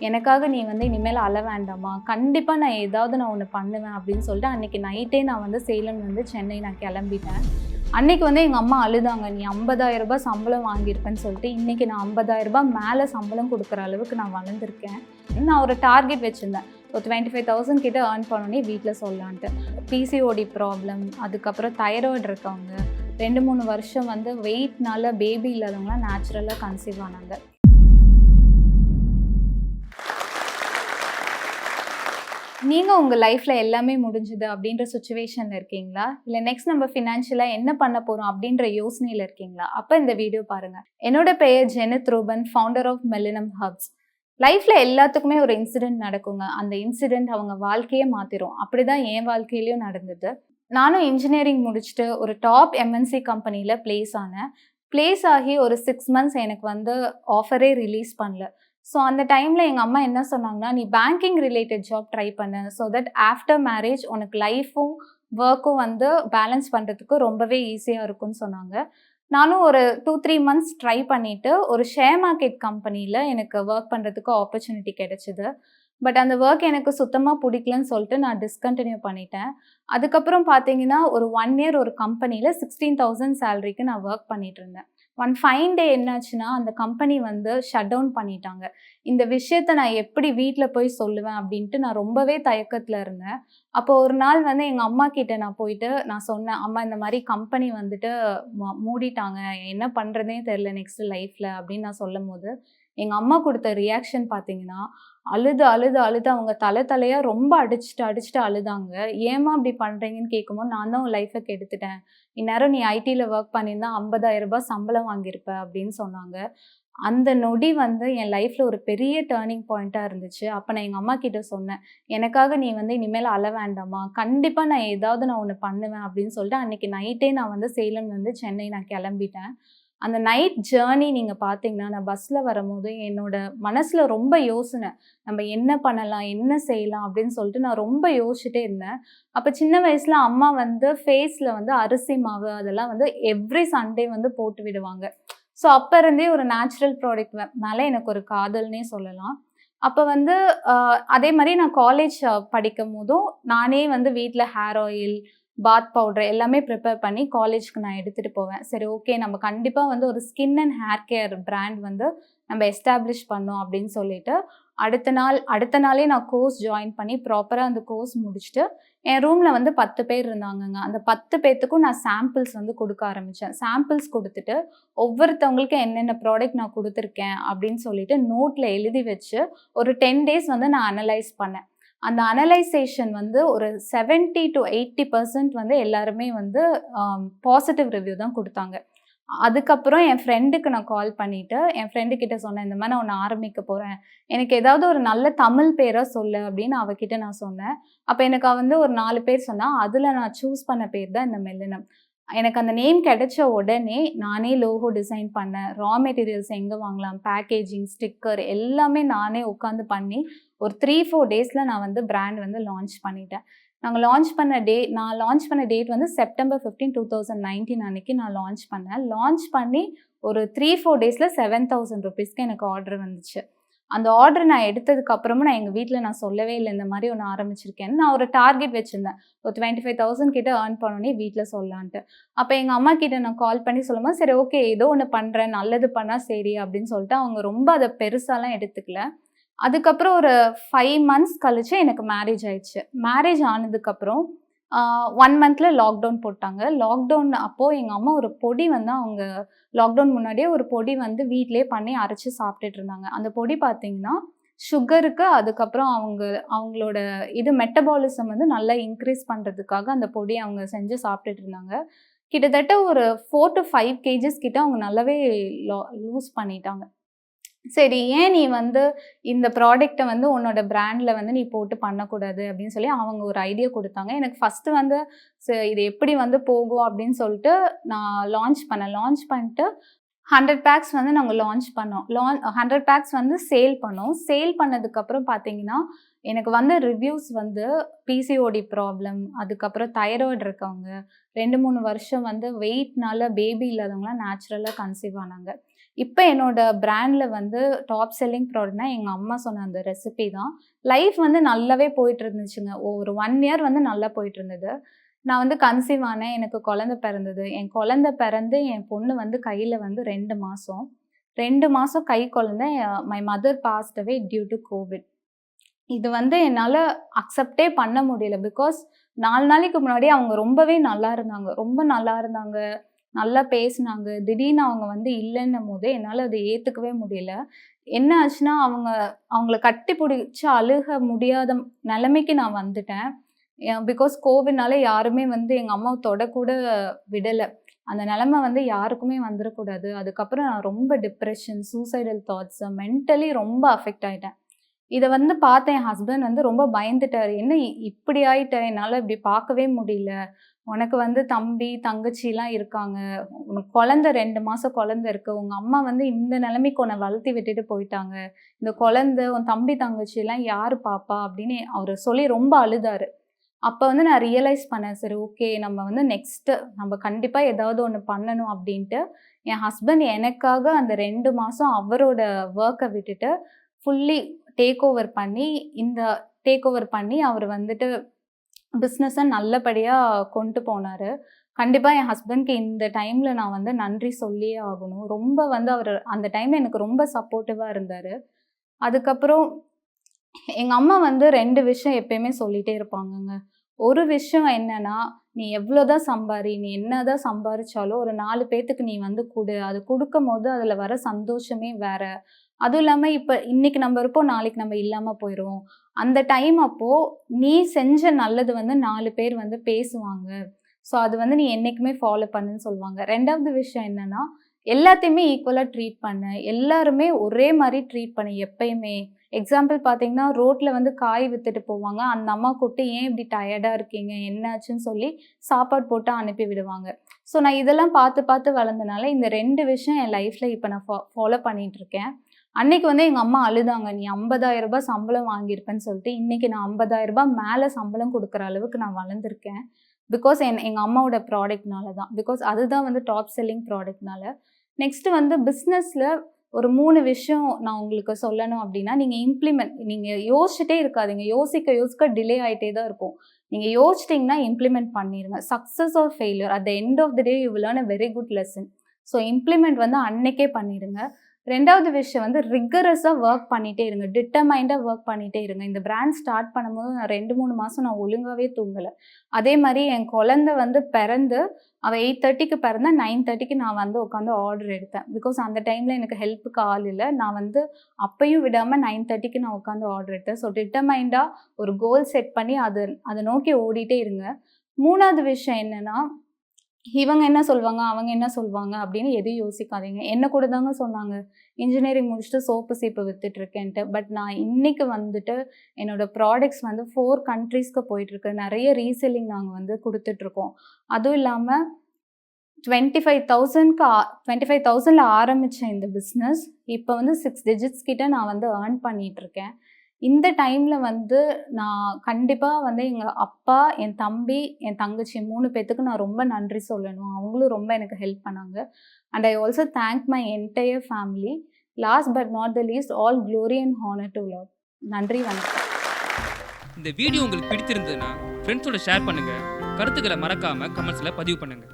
எனக்காக நீ வந்து இனிமேல் அழ வேண்டாமா, கண்டிப்பா நான் ஒண்ணு பண்ணுவேன் அப்படின்னு சொல்லிட்டு அன்னைக்கு நைட்டே நான் வந்து சேலம் வந்து சென்னை நான் கிளம்பிட்டேன். அன்னைக்கு வந்து எங்க அம்மா அழுதாங்க. நீ ரூ. 50,000 சம்பளம் வாங்கியிருப்பேன்னு சொல்லிட்டு, இன்னைக்கு நான் ரூ. 50,000 மேல சம்பளம் குடுக்குற அளவுக்கு நான் வளர்ந்துருக்கேன். நான் ஒரு டார்கெட் வச்சிருந்தேன். ஒரு 25,000 கிட்ட ஏர்ன் பண்ணோனே வீட்ல சொல்லலான்ட்டு. பிசிஓடி ப்ராப்ளம், அதுக்கப்புறம் தைராய்டு இருக்கவங்க, 2, 3 வருஷம் வந்து வெயிட்னால பேபி இல்லாதவங்கலாம் நேச்சுரலா கன்சீவ் ஆனாங்க. நீங்க உங்க லைஃப்ல எல்லாமே முடிஞ்சுது அப்படின்ற சிச்சுவேஷன்ல இருக்கீங்களா? இல்ல நெக்ஸ்ட் நம்ம ஃபினான்ஷியலா என்ன பண்ண போறோம் அப்படின்ற யோசனையில இருக்கீங்களா? அப்ப இந்த வீடியோ பாருங்க. என்னோட பெயர் Jenith Ruban, founder of Melinam hubs. லைஃப்ல எல்லாத்துக்குமே ஒரு இன்சிடென்ட் நடக்குங்க. அந்த இன்சிடென்ட் அவங்க வாழ்க்கையே மாத்திரும். அப்படிதான் என் வாழ்க்கையிலயும் நடந்தது. நானும் இன்ஜினியரிங் முடிச்சுட்டு ஒரு டாப் எம்என்சி கம்பெனில பிளேஸ் ஆனேன். பிளேஸ் ஆகி ஒரு 6 மந்த்ஸ் எனக்கு வந்து ஆஃபரே ரிலீஸ் பண்ணல. ஸோ அந்த டைமில் எங்கள் அம்மா என்ன சொன்னாங்கன்னா, நீ பேங்கிங் ரிலேட்டட் ஜாப் ட்ரை பண்ணு. ஸோ தட் ஆஃப்டர் மேரேஜ் உனக்கு லைஃப்பும் ஒர்க்கும் வந்து பேலன்ஸ் பண்ணுறதுக்கு ரொம்பவே ஈஸியாக இருக்கும்னு சொன்னாங்க. நானும் ஒரு 2, 3 மந்த்ஸ் ட்ரை பண்ணிவிட்டு ஒரு ஷேர் மார்க்கெட் கம்பெனியில் எனக்கு ஒர்க் பண்ணுறதுக்கு ஆப்பர்ச்சுனிட்டி கிடைச்சிது. பட் அந்த ஒர்க் எனக்கு சுத்தமாக பிடிக்கலன்னு சொல்லிட்டு நான் டிஸ்கண்டினியூ பண்ணிட்டேன். அதுக்கப்புறம் பார்த்தீங்கன்னா, ஒரு 1 இயர் ஒரு கம்பெனியில் 16,000 சேலரிக்கு நான் ஒர்க் பண்ணிட்டு இருந்தேன். ஒன் ஃபைன் டே என்னாச்சுன்னா, அந்த கம்பெனி வந்து ஷட் டவுன் பண்ணிட்டாங்க. இந்த விஷயத்த நான் எப்படி வீட்ல போய் சொல்லுவேன் அப்படின்ட்டு நான் ரொம்பவே தயக்கத்துல இருந்தேன். அப்போ ஒரு நாள் வந்து எங்க அம்மா கிட்ட நான் போயிட்டு நான் சொன்னேன், "அம்மா இந்த மாரி கம்பெனி வந்துட்டு மூடிட்டாங்க. என்ன பண்றதுன்னே தெரியல நெக்ஸ்ட் லைஃப்ல" அப்படின்னு நான் சொல்லும்போது, எங்க அம்மா குடுத்த ரியாக்ஷன் பார்த்தீங்கன்னா, அழுது அழுது அழுது அவங்க தலையா ரொம்ப அடிச்சுட்டு அழுதாங்க. "ஏம்மா இப்படி பண்றீங்கன்னு?" கேட்கும்போது, "நான் தான் உன் லைஃப கெடுத்துட்டேன். இந்நேரம் நீ ஐடில ஒர்க் பண்ணியிருந்தா ரூ. 50,000 சம்பளம் வாங்கியிருப்ப" அப்படின்னு சொன்னாங்க. அந்த நொடி வந்து என் லைஃப்ல ஒரு பெரிய டர்னிங் பாயிண்ட்டா இருந்துச்சு. அப்ப நான் எங்க அம்மா கிட்ட சொன்னேன், "எனக்காக நீ வந்து இனிமேல் அழ வேண்டாம்மா. கண்டிப்பா நான் ஒண்ணு பண்ணுவேன்" அப்படின்னு சொல்லிட்டு அன்னைக்கு நைட்டே நான் வந்து சேலம்லேருந்து சென்னை நான் கிளம்பிட்டேன். அந்த நைட் ஜர்னி நீங்க பார்த்தீங்கன்னா, நான் பஸ்ல வரும்போது என்னோட மனசுல ரொம்ப யோசனை. நம்ம என்ன பண்ணலாம்? என்ன செய்யலாம்? அப்படின்னு சொல்லிட்டு நான் ரொம்ப யோசிச்சுட்டே இருந்தேன். அப்ப சின்ன வயசுல அம்மா வந்து ஃபேஸ்ல வந்து அரிசி மாவு அதெல்லாம் வந்து எவ்ரி சண்டே வந்து போட்டு விடுவாங்க. ஸோ அப்ப இருந்தே ஒரு நேச்சுரல் ப்ராடக்ட் மேல எனக்கு ஒரு காதல்னே சொல்லலாம். அப்ப வந்து அதே மாரி நான் காலேஜ் படிக்கும்போதும் நானே வந்து வீட்ல ஹேர் ஆயில், பாத் பவுடர் எல்லாமே ப்ரிப்பேர் பண்ணி காலேஜ்க்கு நான் எடுத்துட்டு போவேன். சரி ஓகே நம்ம கண்டிப்பா வந்து ஒரு skin and hair care brand வந்து நம்ம எஸ்டாப்ளிஷ் பண்ணோம் அப்படின்னு சொல்லிட்டு, அடுத்த நாளே நான் கோர்ஸ் ஜாயின் பண்ணி ப்ராப்பரா அந்த கோர்ஸ் முடிச்சுட்டு, என் ரூம்ல வந்து 10 பேர் இருந்தாங்கங்க. அந்த 10 பேத்துக்கும் நான் சாம்பிள்ஸ் வந்து குடுக்க ஆரம்பிச்சேன். சாம்பிள்ஸ் குடுத்துட்டு, ஒவ்வொருத்தவங்களுக்கும் என்னென்ன ப்ராடக்ட் நான் குடுத்துருக்கேன் அப்படின்னு சொல்லிட்டு நோட்ல எழுதி வச்சு, ஒரு 10 டேஸ் வந்து நான் அனலைஸ் பண்ணேன். அந்த அனலைசேஷன் வந்து ஒரு 70 to 80% வந்து எல்லாருமே வந்து பாசிட்டிவ் ரிவ்யூ தான் குடுத்தாங்க. அதுக்கப்புறம் என் ஃப்ரெண்டுக்கு நான் கால் பண்ணிட்டு, என் ஃப்ரெண்டு கிட்ட சொன்னேன், "இந்த மாரி நான் ஒண்ணு ஆரம்பிக்க போறேன். எனக்கு ஏதாவது ஒரு நல்ல தமிழ் பேரா சொல்லு" அப்படின்னு அவகிட்ட நான் சொன்னேன். அப்ப எனக்கு அவ வந்து ஒரு 4 பேர் சொன்னா. அதுல நான் சூஸ் பண்ண பேர் தான் இந்த மெல்லினம். எனக்கு அந்த நேம் கிடைச்ச உடனே நானே லோகோ டிசைன் பண்ணேன். ரா மெட்டீரியல்ஸ் எங்க வாங்கலாம், பேக்கேஜிங், ஸ்டிக்கர் எல்லாமே நானே உட்காந்து பண்ணி, ஒரு 3, 4 டேஸ்ல நான் வந்து பிராண்ட் வந்து லான்ச் பண்ணிட்டேன். நான் லான்ச் பண்ண டேட் வந்து செப்டம்பர் 15, 2019 அன்னைக்கு நான் லான்ச் பண்ணேன். லான்ச் பண்ணி ஒரு 3, 4 டேஸ்ல ₹7,000க்கு எனக்கு ஆர்டர் வந்துச்சு. அந்த ஆர்டர் நான் எடுத்ததுக்கு அப்புறமும் நான் எங்க வீட்ல நான் சொல்லவே இல்ல. இந்த மாரி ஒண்ணு ஆரம்பிச்சிருக்கேன்னு. நான் ஒரு டார்கெட் வச்சிருந்தேன். ஒரு 25,000 கிட்ட ஏர்ன் பண்ணோனே வீட்ல சொல்லலான்ட்டு. அப்ப எங்க அம்மா கிட்ட நான் கால் பண்ணி சொல்லும்போது, "சரி ஓகே ஏதோ ஒண்ணு பண்றேன். நல்லது பண்ணா சரி" அப்படின்னு சொல்லிட்டு அவங்க ரொம்ப அத பெருசாலாம் எடுத்துக்கல. அதுக்கப்புறம் ஒரு 5 மந்த்ஸ் கழிச்சு எனக்கு மேரேஜ் ஆயிடுச்சு. மேரேஜ் ஆனதுக்கப்புறம் 1 மந்த்ல லாக்டவுன் போட்டாங்க. லாக்டவுன் அப்போ எங்க அம்மா ஒரு பொடி வந்து அவங்க லாக்டவுன் முன்னாடியே ஒரு பொடி வந்து வீட்லயே பண்ணி அரைச்சு சாப்பிட்டுட்டு இருந்தாங்க. அந்த பொடி பார்த்தீங்கன்னா, சுகருக்கு அதுக்கப்புறம் அவங்களோட மெட்டபாலிசம் வந்து நல்லா இன்க்ரீஸ் பண்றதுக்காக அந்த பொடி அவங்க செஞ்சு சாப்பிட்டுட்டு இருந்தாங்க. கிட்டத்தட்ட ஒரு 4 to 5 கேஜஸ் கிட்ட அவங்க நல்லாவே லூஸ் பண்ணிட்டாங்க. சரி, ஏன் நீ வந்து இந்த ப்ராடக்ட்ட வந்து உன்னோட பிராண்ட்ல வந்து நீ போட்டு பண்ணக்கூடாது அப்படின்னு சொல்லி அவங்க ஒரு ஐடியா குடுத்தாங்க. எனக்கு ஃபர்ஸ்ட்டு வந்து இது எப்படி வந்து போகும் அப்படின்னு சொல்லிட்டு நான் லான்ச் பண்ணேன். லான்ச் பண்ணிட்டு 100 பேக்ஸ் வந்து நாங்க லான்ச் பண்ணோம். 100 பேக்ஸ் வந்து சேல் பண்ணோம். சேல் பண்ணதுக்கப்புறம் பார்த்தீங்கன்னா, எனக்கு வந்த ரிவ்யூஸ் வந்து பிசிஓடி ப்ராப்ளம், அதுக்கப்புறம் தைராய்டு இருக்கவங்க, 2, 3 வருஷம் வந்து வெயிட்னால பேபி இல்லாதவங்கலாம் நேச்சுரலா கன்சீவ் ஆனாங்க. இப்போ என்னோட பிராண்டில் வந்து டாப் செல்லிங் ப்ராடக்ட்னா எங்கள் அம்மா சொன்ன அந்த ரெசிபி தான். லைஃப் வந்து நல்லாவே போயிட்டு இருந்துச்சுங்க. ஒரு 1 இயர் வந்து நல்லா போயிட்டு இருந்தது. நான் வந்து கன்சீவ் ஆனேன். எனக்கு குழந்தை பிறந்தது. என் குழந்தை பிறந்து என் பொண்ணு வந்து கையில வந்து 2 மாசம். 2 மாசம் கை குழந்தை. My mother passed away due to COVID. இது வந்து என்னால அக்செப்ட்டே பண்ண முடியல. பிகாஸ் 4 நாளைக்கு முன்னாடி அவங்க ரொம்பவே நல்லா இருந்தாங்க. ரொம்ப நல்லா இருந்தாங்க. நல்லா பேசினாங்க. திடீர்னு அவங்க வந்து இல்லன்னும்போது என்னால அத ஏத்துக்கவே முடியல. என்ன ஆச்சுன்னா, அவங்கள கட்டி புடிச்சு அழுக முடியாத நிலைமைக்கு நான் வந்துட்டேன். பிகாஸ் கோவிட்னால யாருமே வந்து எங்க அம்மாவ தொடக்கூட விடல. அந்த நிலைமை வந்து யாருக்குமே வந்துரக்கூடாது. அதுக்கப்புறம் நான் ரொம்ப டிப்ரஷன், சூசைடல் தாட்ஸ், மென்டலி ரொம்ப அஃபெக்ட் ஆயிட்டேன். இத வந்து பார்த்த என் ஹஸ்பண்ட் வந்து ரொம்ப பயந்துட்டாரு. "என்ன இப்படி ஆயிட்ட? என்னால இப்படி பார்க்கவே முடியல. உனக்கு வந்து தம்பி, தங்கச்சிலாம் இருக்காங்க. உனக்கு குழந்தை 2 மாசம் குழந்தை இருக்கு. உங்க அம்மா வந்து இந்த நிலைமைக்கு உன்ன வளர்த்தி விட்டுட்டு போயிட்டாங்க. இந்த குழந்தை, உன் தம்பி, தங்கச்சிலாம் யாரு பாப்பா?" அப்படின்னு அவரு சொல்லி ரொம்ப அழுதாரு. அப்ப வந்து நான் ரியலைஸ் பண்ணேன். சரி, ஓகே, நம்ம வந்து நெக்ஸ்ட்டு நம்ம கண்டிப்பா ஏதாவது ஒண்ணு பண்ணணும் அப்படின்ட்டு, என் ஹஸ்பண்ட் எனக்காக அந்த 2 மாசம் அவரோட வொர்க்க விட்டுட்டு ஃபுல்லி டேக் ஓவர் பண்ணி அவரு வந்துட்டு பிஸ்னஸ நல்லபடியா கொண்டு போனாரு. கண்டிப்பா என் ஹஸ்பண்ட்க்கு இந்த டைம்ல நான் வந்து நன்றி சொல்லியே ஆகணும். ரொம்ப வந்து அவரு அந்த டைம்ல எனக்கு ரொம்ப சப்போர்ட்டிவா இருந்தாரு. அதுக்கப்புறம் எங்க அம்மா வந்து 2 விஷயம் எப்பயுமே சொல்லிட்டே இருப்பாங்கங்க. ஒரு விஷயம் என்னன்னா, "நீ எவ்வளோதான் சம்பாரி, நீ என்னதான் சம்பாரிச்சாலும் ஒரு 4 பேத்துக்கு நீ வந்து குடு. அது குடுக்கும்போது அதுல வர சந்தோஷமே வேற." அதுவும் இல்லாம இப்ப இன்னைக்கு நம்ம இருப்போம், நாளைக்கு நம்ம இல்லாம போயிருவோம். அந்த டைம் அப்போ நீ செஞ்ச நல்லது வந்து 4 பேர் வந்து பேசுவாங்க. ஸோ அது வந்து நீ என்னைக்குமே ஃபாலோ பண்ணுன்னு சொல்லுவாங்க. 2வது விஷயம் என்னன்னா, எல்லாத்தையுமே ஈக்குவலா ட்ரீட் பண்ணு. எல்லாருமே ஒரே மாரி ட்ரீட் பண்ணு எப்பயுமே. எக்ஸாம்பிள் பார்த்தீங்கன்னா, ரோட்ல வந்து காய் வித்துட்டு போவாங்க. அந்த அம்மா கூப்ட்டு, "ஏன் இப்படி டயர்டா இருக்கீங்க? என்னாச்சுன்னு?" சொல்லி சாப்பாடு போட்டு அனுப்பி விடுவாங்க. ஸோ நான் இதெல்லாம் பார்த்து பார்த்து வளர்ந்தனால, இந்த 2 விஷயம் என் லைஃப்ல இப்ப நான் ஃபாலோ பண்ணிட்டுருக்கேன். அன்னைக்கு வந்து எங்க அம்மா அழுதாங்க. "நீ ரூ. 50,000 சம்பளம் வாங்கியிருப்பேன்னு" சொல்லிட்டு. இன்னைக்கு நான் ரூ. 50,000 மேல சம்பளம் குடுக்குற அளவுக்கு நான் வளர்ந்துருக்கேன். பிகாஸ் எங்க அம்மாவோட ப்ராடக்ட்னால தான். பிகாஸ் அதுதான் வந்து டாப் செல்லிங் ப்ராடக்ட்னால. நெக்ஸ்ட் வந்து பிசினஸ்ல ஒரு 3 விஷயம் நான் உங்களுக்கு சொல்லணும் அப்டின்னா, நீங்க யோசிச்சுட்டே இருக்காதீங்க. யோசிக்க யோசிக்க டிலே ஆயிட்டே தான் இருக்கும். நீங்க யோசிச்சிட்டீங்கன்னா இம்ப்ளிமெண்ட் பண்ணிருங்க. Success or failure at the end of the day you will learn a very good lesson. So implement வந்து அன்னைக்கே பண்ணிருங்க. 2வது விஷயம் வந்து ரிகரஸா வொர்க் பண்ணிட்டே இருங்க. டிட்டர்மைண்டா வொர்க் பண்ணிட்டே இருங்க. இந்த பிராண்ட் ஸ்டார்ட் பண்ணும்போது நான் 2, 3 மாசம் நான் ஒழுங்காவே தூங்கல. அதே மாரி என் குழந்தை வந்து பிறந்து, அவ 8:30க்கு பிறந்தா 9:30க்கு நான் வந்து உட்காந்து ஆர்டர் எடுத்தேன். பிகாஸ் அந்த டைம்ல எனக்கு ஹெல்ப்புக்கு ஆள் இல்ல. நான் வந்து அப்பயும் விடாம 9:30க்கு நான் உட்காந்து ஆர்டர் எடுத்தேன். ஸோ டிட்டர்மைண்டா ஒரு கோல் செட் பண்ணி அத நோக்கி ஓடிட்டே இருங்க. 3வது விஷயம் என்னன்னா, இவங்க என்ன சொல்வாங்க, அவங்க என்ன சொல்வாங்க அப்படின்னு எதையும் யோசிக்காதீங்க. என்ன கூட தாங்க சொன்னாங்க. இன்ஜினியரிங் முடிச்சுட்டு சோப்பு, சீப்பு வித்துட்டுருக்கேன்ட்டு. பட் நான் இன்னைக்கு வந்துட்டு என்னோட ப்ராடக்ட்ஸ் வந்து 4 கண்ட்ரீஸ்க்கு போயிட்டுருக்கு. நெறைய ரீசெல்லிங் நாங்க வந்து குடுத்துட்டுருக்கோம். அதுவும் இல்லாம 25,000ல ஆரம்பிச்ச இந்த பிசினஸ், இப்ப வந்து 6 டிஜிட்ஸ் கிட்ட நான் வந்து ஏர்ன் பண்ணிட்டுருக்கேன். இந்த டைம்ல வந்து நான் கண்டிப்பா வந்து எங்க அப்பா, என் தம்பி, என் தங்கச்சி 3 பேத்துக்கு நான் ரொம்ப நன்றி சொல்லணும். அவங்களும் ரொம்ப எனக்கு ஹெல்ப் பண்ணாங்க. And I also thank my entire family. Last but not the least, all glory and honour to lord. நன்றி, வணக்கம். இந்த வீடியோ உங்களுக்கு பிடித்திருந்ததுன்னா ஃப்ரெண்ட்ஸோட ஷேர் பண்ணுங்க. கருத்துக்களை மறக்காம கமெண்ட்ஸ்ல பதிவு பண்ணுங்க.